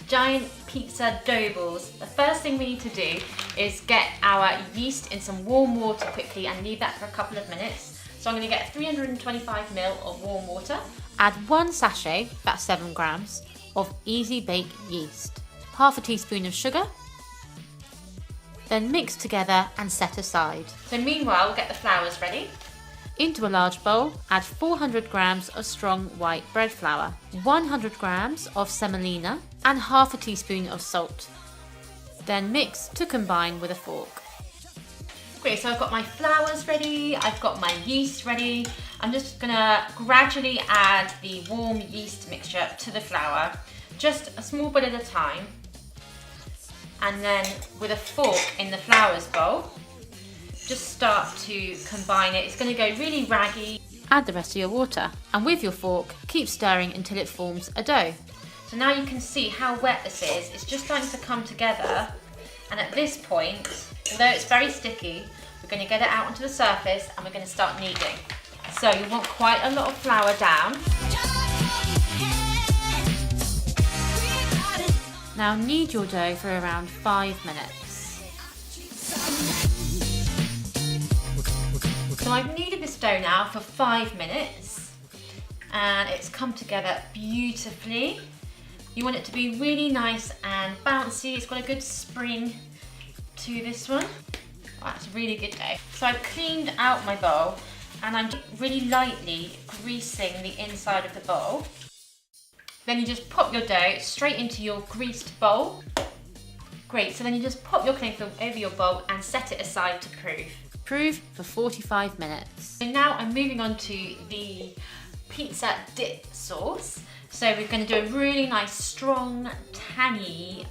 giant pizza dough balls. The first thing we need to do is get our yeast in some warm water quickly and leave that for a couple of minutes. So I'm going to get 325 ml of warm water. Add 1 sachet, about 7 grams, of easy bake yeast. Half a teaspoon of sugar. Then mix together and set aside. So meanwhile, we'll get the flours ready. Into a large bowl, add 400 grams of strong white bread flour, 100 grams of semolina, and half a teaspoon of salt. Then mix to combine with a fork. Great, so I've got my flours ready, I've got my yeast ready. I'm just gonna gradually add the warm yeast mixture to the flour, just a small bit at a time. And then with a fork in the flours bowl, just start to combine it. It's going to go really raggy. Add the rest of your water and with your fork, keep stirring until it forms a dough. So now you can see how wet this is. It's just starting to come together. And at this point, although it's very sticky, we're going to get it out onto the surface and we're going to start kneading. So you want quite a lot of flour down. Now knead your dough for around 5 minutes. So I've kneaded this dough now for 5 minutes and it's come together beautifully. You want it to be really nice and bouncy. It's got a good spring to this one. Oh, that's a really good dough. So I've cleaned out my bowl and I'm really lightly greasing the inside of the bowl. Then you just pop your dough straight into your greased bowl. Great, so then you just pop your cling film over your bowl and set it aside to proof. Proof for 45 minutes. So now I'm moving on to the pizza dip sauce. So we're going to do a really nice, strong, tangy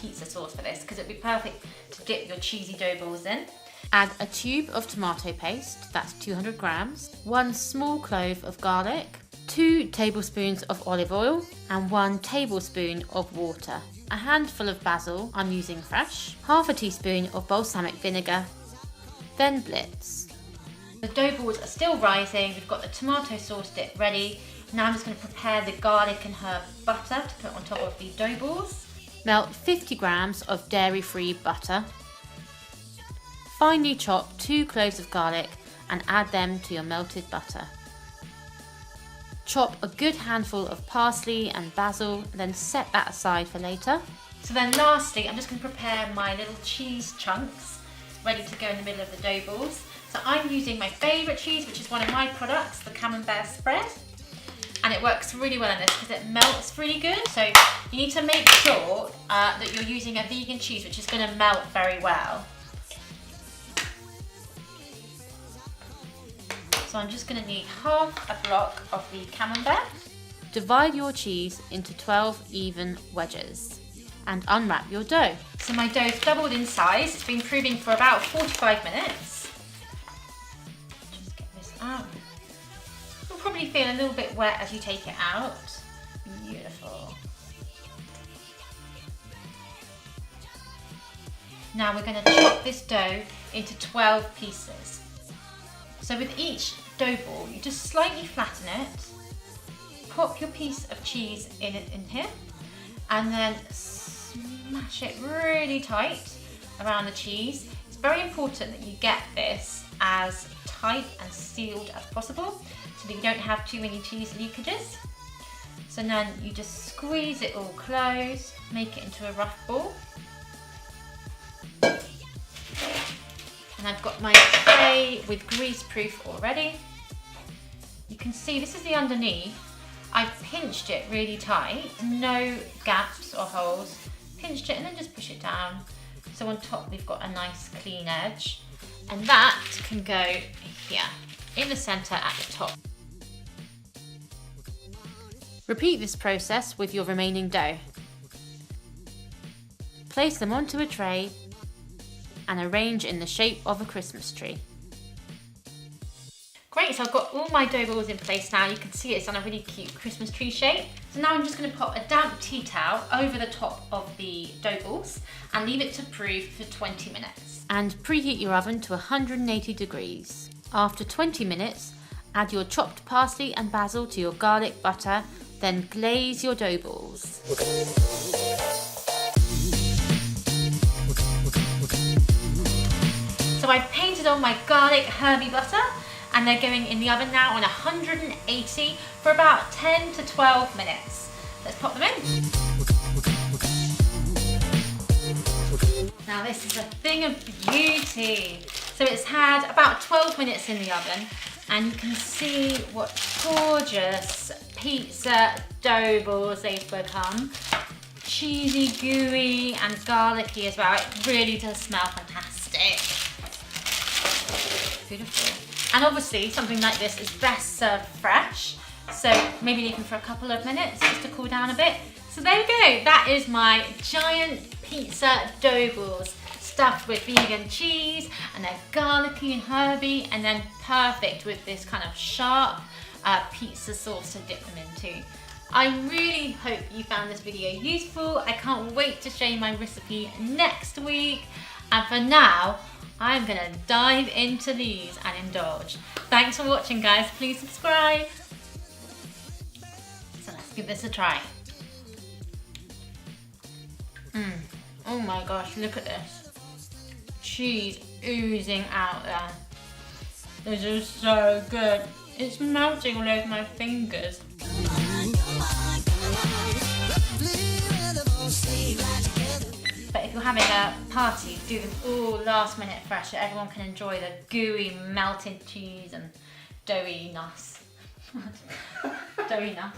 pizza sauce for this because it'll be perfect to dip your cheesy dough balls in. Add a tube of tomato paste, that's 200 grams, 1 small clove of garlic, 2 tablespoons of olive oil and 1 tablespoon of water. A handful of basil, I'm using fresh, half a teaspoon of balsamic vinegar, then blitz. The dough balls are still rising, we've got the tomato sauce dip ready. Now I'm just going to prepare the garlic and herb butter to put on top of the dough balls. Melt 50 grams of dairy-free butter. Finely chop 2 cloves of garlic and add them to your melted butter. Chop a good handful of parsley and basil, then set that aside for later. So then lastly, I'm just going to prepare my little cheese chunks ready to go in the middle of the dough balls. So I'm using my favourite cheese, which is one of my products, the camembert spread. And it works really well in this because it melts really good. So you need to make sure that you're using a vegan cheese, which is going to melt very well. So I'm just going to need half a block of the camembert. Divide your cheese into 12 even wedges and unwrap your dough. So my dough's doubled in size. It's been proving for about 45 minutes. Just get this out. You'll probably feel a little bit wet as you take it out. Beautiful. Now we're going to chop this dough into 12 pieces. So with each dough ball, you just slightly flatten it, pop your piece of cheese in here, and then smash it really tight around the cheese. It's very important that you get this as tight and sealed as possible so that you don't have too many cheese leakages. So then you just squeeze it all closed, make it into a rough ball. And I've got my tray with grease proof already. You can see this is the underneath. I've pinched it really tight, no gaps or holes. Pinched it and then just push it down. So on top we've got a nice clean edge. And that can go here, in the centre at the top. Repeat this process with your remaining dough. Place them onto a tray and arrange in the shape of a Christmas tree. Great, so I've got all my dough balls in place now. You can see it's on a really cute Christmas tree shape. So now I'm just going to pop a damp tea towel over the top of the dough balls and leave it to proof for 20 minutes. And preheat your oven to 180 degrees. After 20 minutes, add your chopped parsley and basil to your garlic butter, then glaze your dough balls. I've painted on my garlic herby butter, and they're going in the oven now on 180 for about 10 to 12 minutes. Let's pop them in. Now this is a thing of beauty. So it's had about 12 minutes in the oven, and you can see what gorgeous pizza dough balls they've become. Cheesy, gooey, and garlicky as well. It really does smell fantastic. Beautiful. And obviously something like this is best served fresh, so maybe leave them for a couple of minutes just to cool down a bit. So there we go, that is my giant pizza dough balls stuffed with vegan cheese, and they're garlicky and herby, and then perfect with this kind of sharp pizza sauce to dip them into. I really hope you found this video useful. I can't wait to show you my recipe next week, and for now I'm gonna dive into these and indulge. Thanks for watching, guys. Please subscribe. So let's give this a try. Oh my gosh, look at this. Cheese oozing out there. This is so good. It's melting all over my fingers. But if you're having a party, do them all last minute fresh so everyone can enjoy the gooey melted cheese and doughy-ness. Doughy-ness.